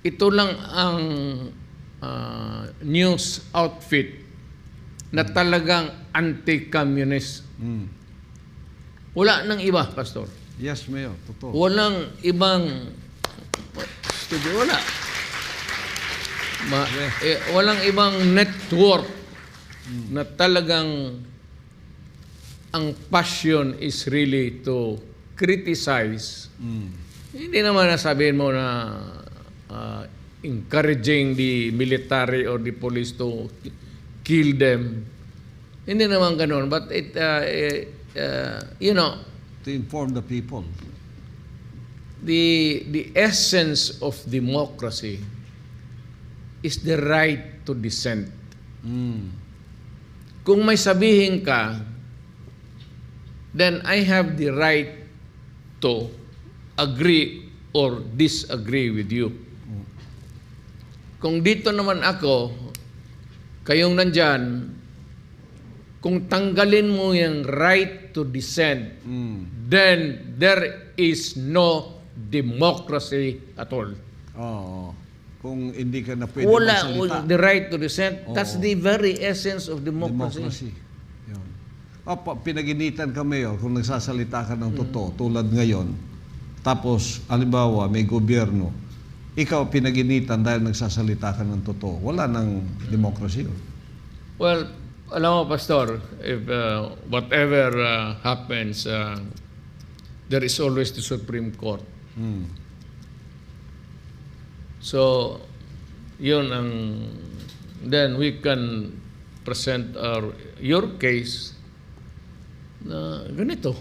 ito lang ang news outfit na talagang anti-communist. Wala nang iba, Pastor. Yes, Mayor. Totoo. Walang ibang studio, wala. Walang ibang network na talagang ang passion is really to criticize. Hindi naman nasabihin mo na encouraging the military or the police to kill them. Hindi naman ganun. But you know, To inform the people. the essence of democracy is the right to dissent. Kung may sabihin ka, then I have the right to agree or disagree with you. Kung dito naman ako, kayong nandyan, kung tanggalin mo yung right to dissent, then there is no democracy at all. Oo. Kung hindi ka na pwede Wala magsalita. the right to dissent. Oo. That's the very essence of democracy. Yun. Pinaginitan ka, Mayor, kung nagsasalita ka ng totoo, tulad ngayon, tapos, halimbawa, may gobyerno, ikaw pinaginitan dahil nagsasalita ka ng totoo. Wala nang democracy. Well, alam mo, Pastor, if whatever happens, there is always the Supreme Court. So, yun ang, then we can present your case na ganito.